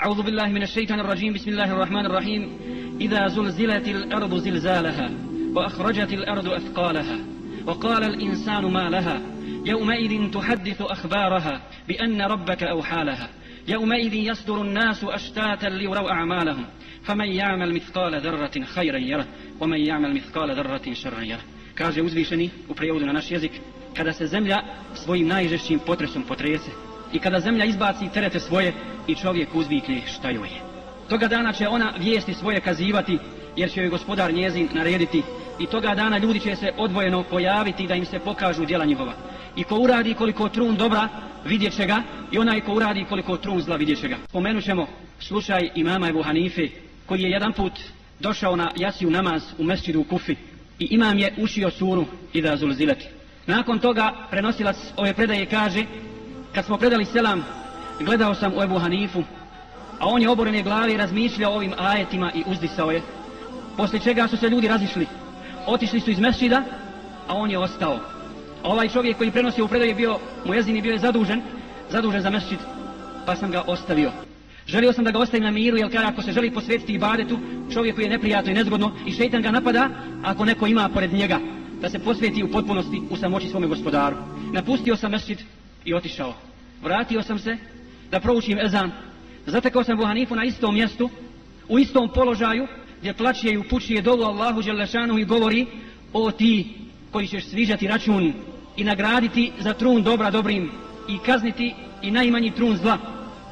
أعوذ بالله من الشيطان الرجيم. بسم الله الرحمن الرحيم. إذا زلزلت الأرض زلزالها وأخرجت الأرض أثقالها وقال الإنسان ما لها يومئذ تحدث أخبارها بأن ربك أوحى لها يومئذ يصدر الناس أشتاتا ليروا أعمالهم فمن يعمل مثقال ذرة خيرا يره ومن يعمل مثقال ذرة شرا يره. Kaže uzvišeni u prijevodu na naš jezik, kada se zemlja svojim najžešćim potresom potrese i kada zemlja izbaci terete svoje i čovjek uzvikne šta joj je. Toga dana će ona vijesti svoje kazivati jer će joj gospodar njezin narediti i toga dana ljudi će se odvojeno pojaviti da im se pokažu djela njihova. I ko uradi koliko trun dobra vidjet će ga i onaj ko uradi koliko trun zla vidjet će ga. Spomenut ćemo slučaj imama Ebu Hanife koji je jedan put došao na jasiju namaz u mesčidu u Kufi i imam je učio suru Iza zulzilet. Nakon toga prenosilac ove predaje kaže, kad smo predali selam gledao sam u Ebu Hanifu, a on je oborene glave razmišljao o ovim ajetima i uzdisao je. Poslije čega su se ljudi razišli, otišli su iz mesčida, a on je ostao. A ovaj čovjek koji prenosi u predaju je bio muezin i bio je zadužen za mesčid, pa sam ga ostavio. Želio sam da ga ostavim na miru, jer kada ako se želi posvetiti ibadetu, čovjeku je neprijatno i nezgodno i šejtan ga napada ako neko ima pored njega, da se posveti u potpunosti u samoći svome gospodaru. Napustio sam mesčid i otišao. Vratio sam se da proučim ezan. Zatekao sam Ebu Hanifu na istom mjestu, u istom položaju, gdje plaće i upućuje dovu Allahu dželešanu i govori: o ti koji ćeš sviđati račun i nagraditi za trun dobra dobrim i kazniti i najmanji trun zla,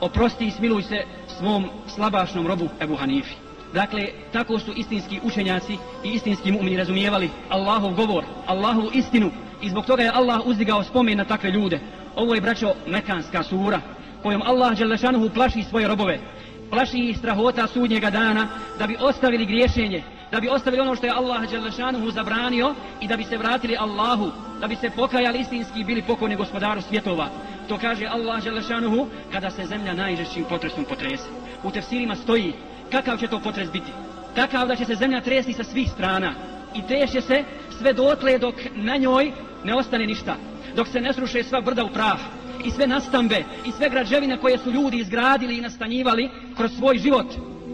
oprosti i smiluj se svom slabašnom robu Ebu Hanifi. Dakle, tako su istinski učenjaci i istinski mu'mini razumijevali Allahov govor, Allahovu istinu i zbog toga je Allah uzdigao spomen na takve ljude. Ovo je, braćo, mekanska sura kojom Allah dželešanuhu plaši svoje robove, plaši ih strahota sudnjega dana da bi ostavili griješenje, da bi ostavili ono što je Allah dželešanuhu zabranio i da bi se vratili Allahu, da bi se pokajali istinski i bili pokorni gospodaru svjetova. To kaže Allah dželešanuhu kada se zemlja najžešćim potresom potrese. U tefsirima stoji kakav će to potres biti. Takav da će se zemlja tresti sa svih strana i treće se sve dotle dok na njoj ne ostane ništa, dok se ne sruše sva brda u prah i sve nastambe i sve građevine koje su ljudi izgradili i nastanjivali kroz svoj život,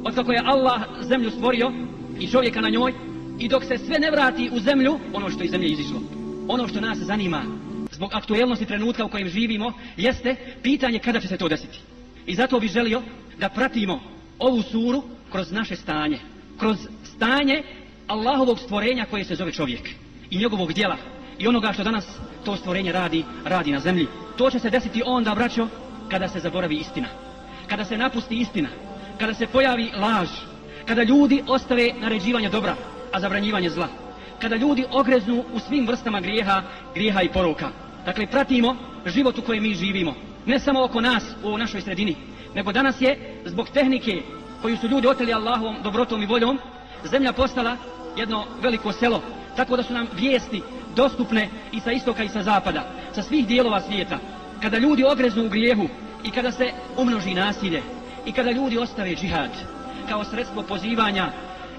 otkako je Allah zemlju stvorio i čovjeka na njoj, i dok se sve ne vrati u zemlju ono što iz zemlje izišlo. Ono što nas zanima zbog aktuelnosti trenutka u kojem živimo jeste pitanje kada će se to desiti. I zato bih želio da pratimo ovu suru kroz naše stanje, kroz stanje Allahovog stvorenja koje se zove čovjek i njegovog djela i onoga što danas to stvorenje radi na zemlji. To će se desiti onda, braćo, kada se zaboravi istina, kada se napusti istina, kada se pojavi laž, kada ljudi ostave naređivanje dobra, a zabranjivanje zla, kada ljudi ogreznu u svim vrstama grijeha i poroka. Dakle, pratimo život u kojem mi živimo, ne samo oko nas u našoj sredini, nego danas je zbog tehnike koju su ljudi oteli Allahovom dobrotom i voljom, zemlja postala jedno veliko selo, tako da su nam vijesti dostupne i sa istoka i sa zapada, sa svih dijelova svijeta. Kada ljudi ogreznu u grijehu i kada se umnoži nasilje i kada ljudi ostave džihad kao sredstvo pozivanja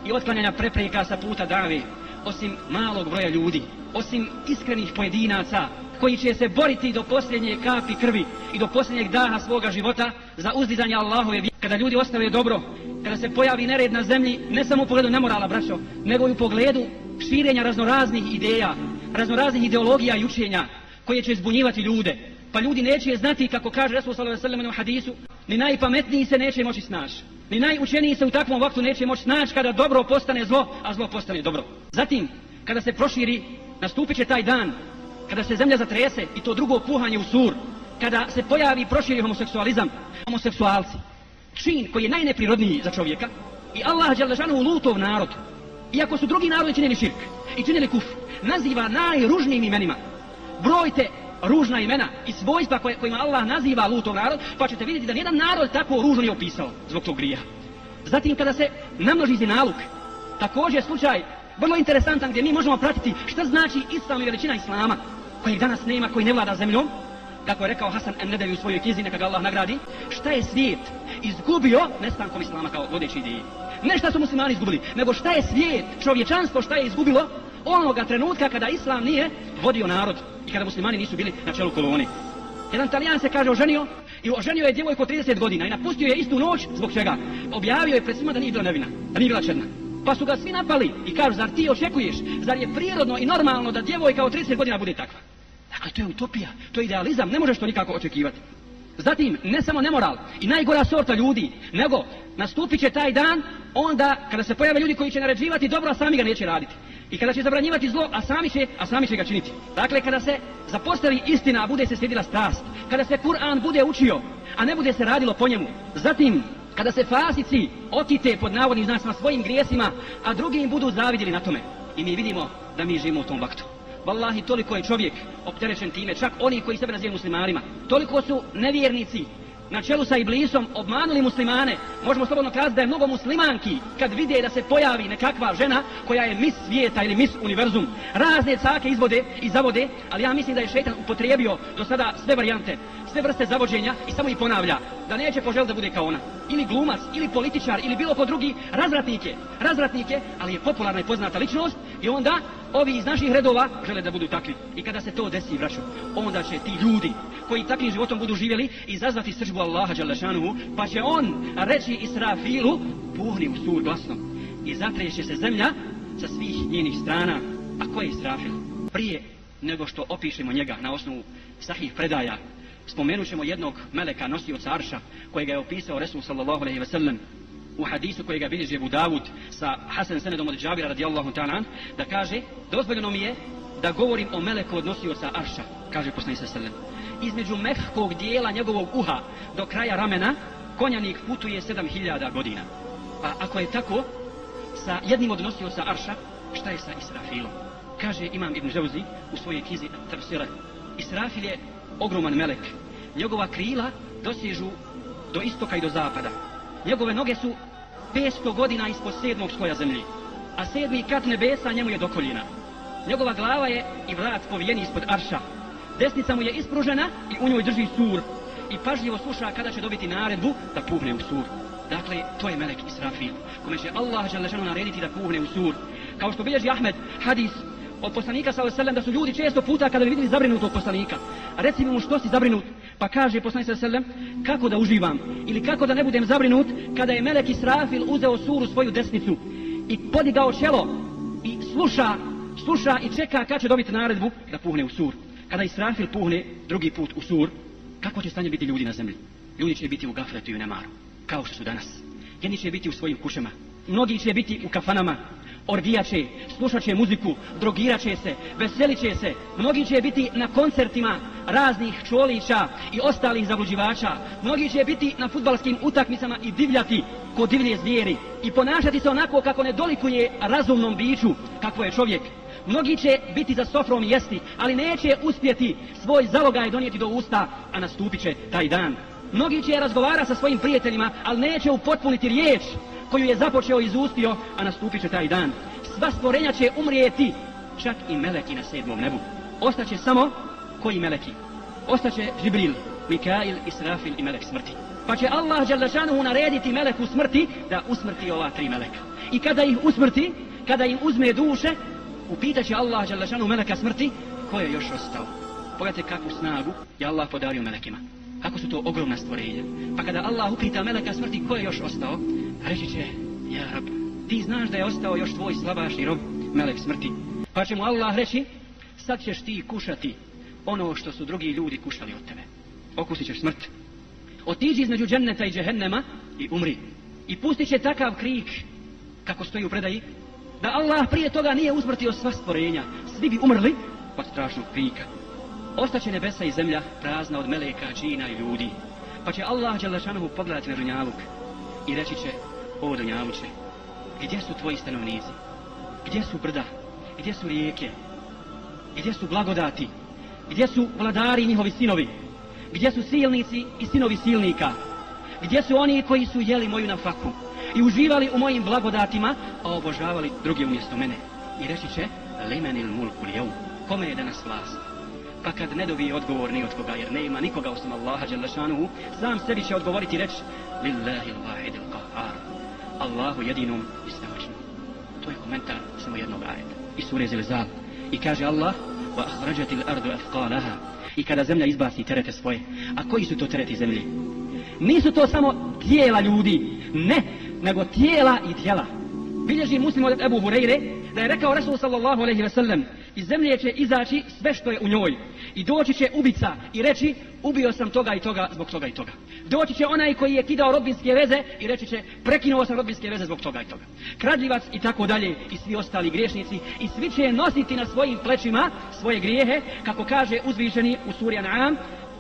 i otklanjanja prepreka sa puta dave, osim malog broja ljudi, osim iskrenih pojedinaca koji će se boriti do posljednje kapi krvi i do posljednjeg daha svoga života za uzdizanje Allahove vjere. Kada ljudi ostave dobro, kada se pojavi nered na zemlji, ne samo u pogledu nemorala, braćo, nego i u pogledu širenja raznoraznih ideja, raznoraznih ideologija i učenja koje će zbunjivati ljude. Pa ljudi neće znati, kako kaže Resul sallallahu alejhi ve sellem u hadisu, ni najpametniji se neće moći snaći, ni najučeniji se u takvom vaktu neće moći snaći kada dobro postane zlo, a zlo postane dobro. Zatim, kada se proširi, nastupit će taj dan kada se zemlja zatrese i to drugo puhanje u sur, kada se pojavi i proširi homoseksualizam, homoseksualci, čin koji je najneprirodniji za čovjeka, i Allah dželešanuhu lutov narod, iako su drugi narodi činili širk i činili kufr, naziva najružnijim imenima. Brojte ružna imena i svojstva kojima Allah naziva lutov narod, pa ćete vidjeti da nijedan narod tako ružno nije opisao zbog tog grija. Zatim, kada se namnoži zinaluk, također slučaj vrlo interesantan gdje mi možemo pratiti šta znači islam i veličina islama, kojeg danas nema, koji ne vlada zemljom. Kako je rekao Hasan en-Nedevi u svojoj knjizi, neka ga Allah nagradi, šta je svijet izgubio nestankom islama kao vodeći ideje. Ne šta su muslimani izgubili, nego šta je svijet, čovječanstvo šta je izgubilo onoga trenutka kada islam nije vodio narod i kada muslimani nisu bili na čelu kolone. Jedan Talijan se, kaže, oženio i oženio je djevojku od 30 godina i napustio je istu noć. Zbog čega? Objavio je pred svima da nije bila nevina, da nije bila čedna. Pa su ga svi napali i kažu, zar ti očekuješ, zar je prirodno i normalno da djevojka od 30 godina bude takva? Dakle, to je utopija, to je idealizam, ne možeš to nikako očekivati. Zatim, ne samo nemoral i najgora sorta ljudi, nego nastupit će taj dan onda kada se pojave ljudi koji će naređivati dobro, a sami ga neće raditi. I kada će zabranjivati zlo, a sami će ga činiti. Dakle, kada se zapostavi istina, a bude se slijedila strast. Kada se Kur'an bude učio, a ne bude se radilo po njemu. Zatim, kada se fasici okite pod navodnim znacima svojim grijesima, a drugi im budu zavidjeli na tome. I mi vidimo da mi živimo u tom vaktu. Wallahi, toliko je čovjek opterećen time, čak oni koji sebe nazivaju muslimanima. Toliko su nevjernici na čelu sa Iblisom obmanuli muslimane. Možemo slobodno kazati da je mnogo muslimanki kad vide da se pojavi nekakva žena koja je mis svijeta ili mis univerzum. Razne cake izvode i zavode, ali ja mislim da je šejtan upotrijebio do sada sve varijante, sve vrste zavođenja i samo ih ponavlja. Da neće poželiti da bude kao ona. Ili glumac, ili političar, ili bilo ko drugi, razvratnike, ali je popularna i poznata ličnost i onda ovi iz naših redova žele da budu takvi. I kada se to desi, braćo, onda će ti ljudi koji takvim životom budu živjeli izazvati srdžbu Allaha dželle šanuhu, pa će on reći Israfilu, puhni u sur glasno i zatreće se zemlja sa svih njenih strana. A ko je Israfil? Prije nego što opišemo njega na osnovu sahih predaja, spomenut ćemo jednog meleka nosioca arša kojega je opisao Resul sallallahu alejhi ve sellem u hadisu kojega bilježi Abu Davud sa Hasan senedom od Džabira radijallahu ta'ala, da kaže, dozvoljeno mi je da govorim o meleku od nosioca arša, kaže poslanik sallallahu alejhi ve sellem. Između mehkog dijela njegovog uha do kraja ramena konjanik putuje 7000 godina. Pa ako je tako, sa jednim od nosioca arša, šta je sa Israfilom? Kaže Imam Ibn Džauzi u svojoj knjizi Tafsira, Israfil je ogroman melek. Njegova krila dosežu do istoka i do zapada. Njegove noge su 500 godina ispod 7. sloja zemlji, a 7. kat nebesa njemu je do koljena. Njegova glava je i vrat povijeni ispod arša. Desnica mu je ispružena i u njoj drži sur. I pažljivo sluša kada će dobiti naredbu da puhne u sur. Dakle, to je melek Israfil, kome će Allah dželle šanuhu narediti da puhne u sur. Kao što bilježi Ahmed hadis od poslanika sallallahu alejhi ve sellem da su ljudi često puta kada bi vidjeli zabrinutog poslanika, reci mu što si zabrinut, pa kaže poslanik sallallahu alejhi ve sellem kako da uživam ili kako da ne budem zabrinut kada je melek Israfil uzeo suru svoju desnicu i podigao čelo i sluša i čeka kad će dobiti naredbu da puhne u sur. Kada Israfil puhne drugi put u sur, kako će stanje biti ljudi na zemlji? Ljudi će biti u gafletu i u nemaru, kao što su danas. Jedni će biti u svojim kućama, mnogi će biti u kafanama, orgijat će, slušat će muziku, drogirat će se, veselit će se. Mnogi će biti na koncertima raznih čolića i ostalih zabluđivača. Mnogi će biti na fudbalskim utakmicama i divljati ko divlje zvijeri i ponašati se onako kako ne dolikuje razumnom biću kakvo je čovjek. Mnogi će biti za sofrom jesti, ali neće uspjeti svoj zalogaj donijeti do usta, a nastupit će taj dan. Mnogi će razgovarati sa svojim prijateljima, ali neće upotpuniti riječ koju je započeo i izustio, a nastupit će taj dan. Sva stvorenja će umrijeti, čak i meleki na 7. nebu. Ostaće samo koji meleki? Ostaće Džibril, Mikail, Israfil i melek smrti. Pa će Allah dželle šanuhu narediti meleku smrti da usmrti ova 3 meleka. I kada ih usmrti, kada im uzme duše, upitaće Allah dželle šanuhu meleka smrti ko je još ostao. Pogledajte kakvu snagu je Allah podario melekima. Kako su to ogromna stvorenja. Pa kada Allah upita meleka smrti ko je još ostao, reći će, ja Rab, ti znaš da je ostao još tvoj slabašni rob, melek smrti. Pa će mu Allah reći, sad ćeš ti kušati ono što su drugi ljudi kušali od tebe. Okusit ćeš smrt. Otiđi između dženneta i džehennema i umri. I pustit će takav krik, kako stoji u predaji, da Allah prije toga nije usmrtio sva stvorenja. Svi bi umrli od strašnog krika. Ostaće nebesa i zemlja prazna od meleka, džina i ljudi. Pa će Allah dželle šanuhu pogledati na dunjaluk i reći će, o dunjaluče, gdje su tvoji stanovnici? Gdje su brda? Gdje su rijeke? Gdje su blagodati? Gdje su vladari i njihovi sinovi? Gdje su silnici i sinovi silnika? Gdje su oni koji su jeli moju nafaku i uživali u mojim blagodatima, a obožavali drugi umjesto mene? I reći će, limenil mulku lijevm, kome je danas vlast? Pa kad ne dobije odgovor ni od koga, jer ne ima nikoga osim Allaha dželle šanuhu, sam sebi će odgovoriti i reći, lillahi l-vahidil qahhar, Allahu jedinom i svemoćnom. To je komentar samo jednog ajeta iz sure Zilzal. I kaže Allah, wa akhrajatil ardu athqalaha, i kada zemlja izbaci terete svoje. A koji su to tereti zemlje? Nisu to samo tijela ljudi, ne, nego tijela i djela. Bilježi Muslim od Ebu Hureyre da je rekao Rasul sallallahu alejhi ve sellem: iz zemlje će izaći sve što je u njoj i doći će ubica i reći ubio sam toga i toga zbog toga i toga. Doći će onaj koji je kidao rodbinske veze i reći će prekinuo sam rodbinske veze zbog toga i toga. Kradljivac i tako dalje i svi ostali griješnici i svi će nositi na svojim plećima svoje grijehe, kako kaže uzvišeni u suri An'am: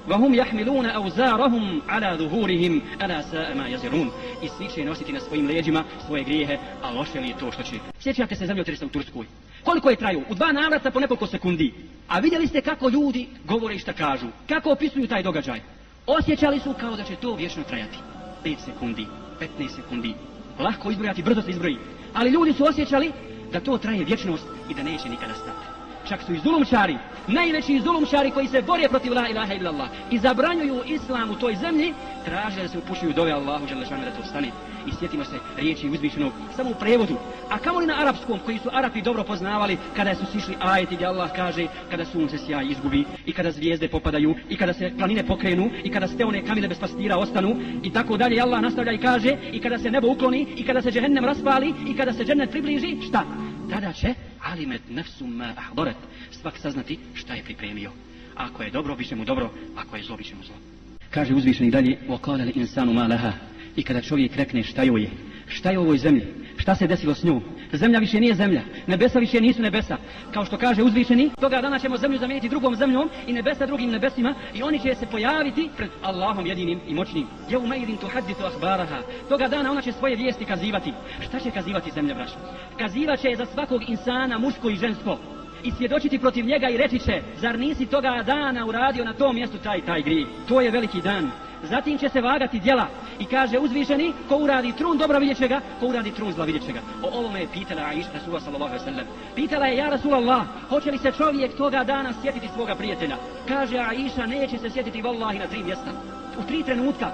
وَهُمْ يَحْمِلُونَ أَوْزَارَهُمْ عَلَى ظُهُورِهِمْ أَلَا سَاءَ مَا يَزِرُونَ. I svi će nositi na svojim leđima svoje grijehe, a loše li je to što će. Sjećate se zemljotresa u Turskoj? Koliko je traju? U 2 navrata po nekoliko sekundi. A vidjeli ste kako ljudi govore i šta kažu? Kako opisuju taj događaj? Osjećali su kao da će to vječno trajati. 5 sekundi, 15 sekundi. Lako izbrojati, brzo se izbroji. Ali ljudi su osjećali da to traje vječnost i da neće nikada stati. Čak su i zulumčari, najveći zulumčari koji se bore protiv la ilaha illallah i zabranjuju islam u toj zemlji, traže da se upušuju dove Allahu dželle šanu da to stane. I sjetimo se riječi uzvišenog samo u prevodu, a kamoli na arapskom koji su Arapi dobro poznavali kada su sišli ajeti gdje Allah kaže kada sunce sjaj izgubi i kada zvijezde popadaju i kada se planine pokrenu i kada steone kamile bez pastira ostanu i tako dalje. Allah nastavlja i kaže i kada se nebo ukloni i kada se džehennem raspali i kada se džennet približi, šta? Tada će alimet nefsum ma ahdarat, svak saznati šta je pripremio. Ako je dobro, biće mu dobro, ako je zlo, biće mu zlo. Kaže uzvišeni dalje: وَقَالَ الْإِنسَانُ مَا لَهَا. I kada čovjek rekne šta joj je, šta je u ovoj zemlji, šta se desilo s njom, zemlja više nije zemlja, nebesa više nisu nebesa. Kao što kaže uzvišeni, toga dana ćemo zemlju zamijeniti drugom zemljom i nebesa drugim nebesima i oni će se pojaviti pred Allahom jedinim i moćnim. يَوْمَئِذٍ تُحَدِّثُ أَخْبَارَهَا. Toga dana ona će svoje vijesti kazivati. Šta će kazivati zemlja, braćo? Kazivat će za svakog insana muško i žensko i svjedočiti protiv njega i reći će: zar nisi toga dana uradio na tom mjestu taj grijeh? To je veliki dan. Zatim će se vagati djela i kaže uzvišeni: ko uradi trun dobra vidjet će ga, ko uradi trun zla vidjet će ga. O ovome je pitala Aisha Rasulullah sallallahu alejhi ve sellem. Pitala je: ja Rasulallah, hoće li se čovjek toga dana sjetiti svoga prijatelja? Kaže Aisha: neće se sjetiti vallahi na 3 mjesta, u 3 trenutka.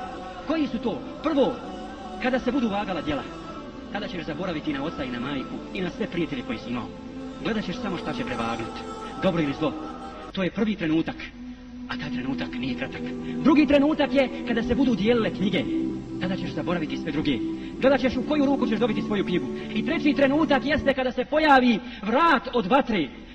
Koji su to? Prvo, kada se budu vagala djela, tada ćeš zaboraviti na oca i na majku i na sve prijatelje koji si imao. Gledat ćeš samo šta će prevagnuti, dobro ili zlo. To je prvi trenutak, a taj trenutak nije kratak. Drugi trenutak je kada se budu dijelile knjige, tada ćeš zaboraviti sve druge. Gledat ćeš u koju ruku ćeš dobiti svoju knjigu. I treći trenutak jeste kada se pojavi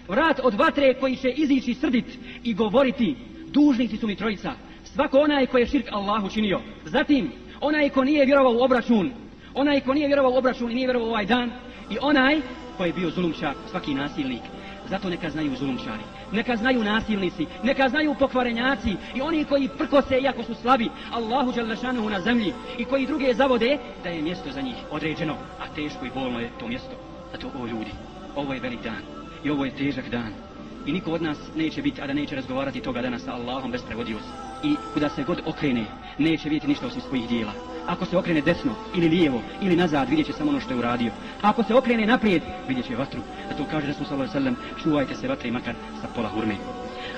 vrat od vatre koji će izići srdit i govoriti: dužnici su mi trojica, svako onaj koji je širk Allahu činio. Zatim onaj ko nije vjerovao u obračun, onaj ko nije vjerovao u obračun i nije vjerovao u ovaj dan, i onaj koji je bio zulumčar, svaki nasilnik. Zato neka znaju zulumčari, neka znaju nasilnici, neka znaju pokvarenjaci i oni koji prkose iako su slabi Allahu dželle šanuhu na zemlji i koji druge zavode da je mjesto za njih određeno, a teško i bolno je to mjesto. Zato o ljudi, ovo je velik dan i ovo je težak dan i niko od nas neće biti, a da neće razgovarati toga dana sa Allahom bez prevodiosti. I kuda se god okrene, neće vidjeti ništa osim svojih dijela. Ako se okrene desno ili lijevo ili nazad, vidjet će samo ono što je uradio. A ako se okrene naprijed, vidjet će vatru. Zato kaže Rasul sallallahu alejhi ve sellem: čuvajte se vatre makar sa pola hurme.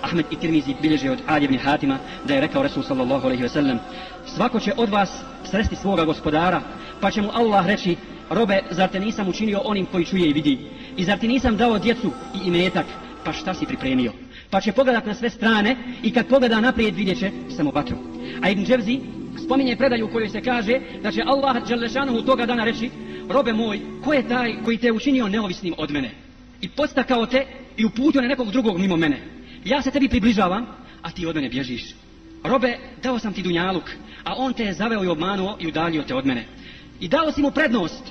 Ahmed i Tirmizi bilježe od Adi ibn Hatima da je rekao Rasul sallallahu alejhi ve sellem: svako će od vas sresti svoga gospodara, pa će mu Allah reći: robe, zar te nisam učinio onim koji čuje i vidi? I zar ti nisam dao djecu i imetak? Pa šta si pripremio? Pa će pogledat na sve strane i kad pogleda naprijed vidjet će samo vatru. A Ibn Dževzi spominje predaju u kojoj se kaže da će Allah dželle šanuhu toga dana reći: robe moj, ko je taj koji te učinio neovisnim od mene i podstakao te i uputio na nekog drugog mimo mene? Ja se tebi približavam, a ti od mene bježiš. Robe, dao sam ti dunjaluk, a on te je zaveo i obmanuo i udaljio te od mene. I dao si mu prednost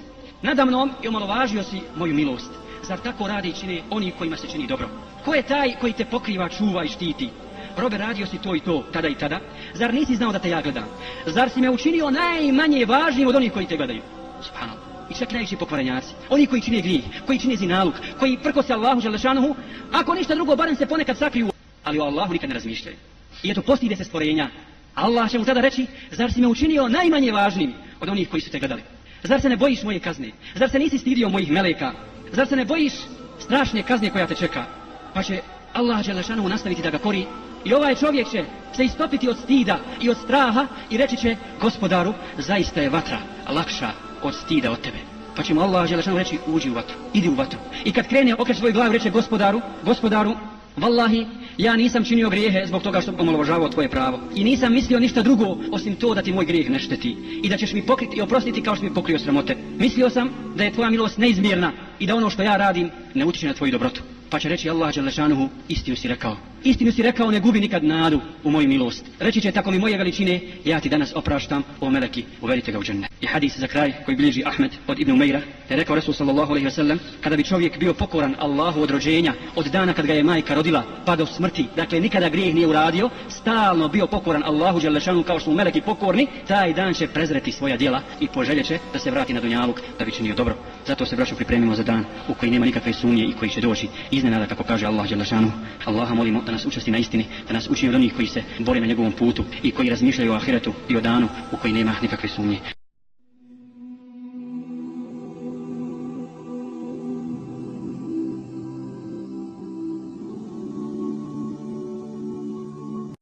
nadamnom i omalovažio si moju milost. Zar tako radi i čine oni kojima se čini dobro? Ko je taj koji te pokriva, čuva i štiti? Robe, radio si to i to, tada i tada. Zar nisi znao da te ja gledam? Zar si me učinio najmanje važnim od onih koji te gledaju? Subhanallah. I čak najveći pokvarenjaci, oni koji čine grijeh, koji čine zinaluk, koji prkose Allahu dželle šanuhu, ako ništa drugo, barem se ponekad sakriju, ali o Allahu nikad ne razmišljaju. I eto, postide se stvorenja. Allah će mu tada reći: zar si me učinio najmanje važnim od onih koji su te gledali? Zar se ne bojiš moje kazne? Zar se nisi stidio mojih meleka? Zar se ne bojiš strašne kazne koja te čeka? Pa će Allah dželle šanuhu nastaviti da ga kori i ovaj čovjek će se istopiti od stida i od straha i reći će: gospodaru, zaista je vatra lakša od stida od tebe. Pa će mu Allah dželle šanuhu reći: uđi u vatru, idi u vatru. I kad krene okreće svoju glavu i reče: gospodaru, vallahi, ja nisam činio grijehe zbog toga što sam omalovažavao tvoje pravo. I nisam mislio ništa drugo osim to da ti moj grijeh ne šteti. I da ćeš mi pokriti i oprostiti kao što mi pokrio sramote. Mislio sam da je tvoja milost neizmjerna i da ono što ja radim ne utiče na tvoju dobrotu. Pa će reći Allah dželle šanuhu, istinu si rekao. Istinu si rekao, ne gubi nikad nadu u moju milost. Reći će, tako mi moje veličine, ja ti danas opraštam, o meleki, uvedite ga u džennet. I hadis za kraj koji bilježi Ahmed od Ibn Umejra, je rekao Resul sallallahu alejhi ve sellem, kada bi čovjek bio pokoran Allahu od rođenja, od dana kad ga je majka rodila pa do smrti, dakle nikada grijeh nije uradio, stalno bio pokoran Allahu dželle šanuhu kao što su meleki pokorni, taj dan će prezreti svoja djela i poželjeće da se vrati na dunjaluk da bi činio dobro. Zato se, braćo, pripremimo za dan u koji nema nikakve sumnje i koji će doći iznenada, kako kaže Allah dželle šanuhu. Allaha molimo da nas učvrsti na istini, da nas učini od onih koji se bore na njegovom putu i koji razmišljaju o ahiretu i o danu u koji nema nikakve sumnje.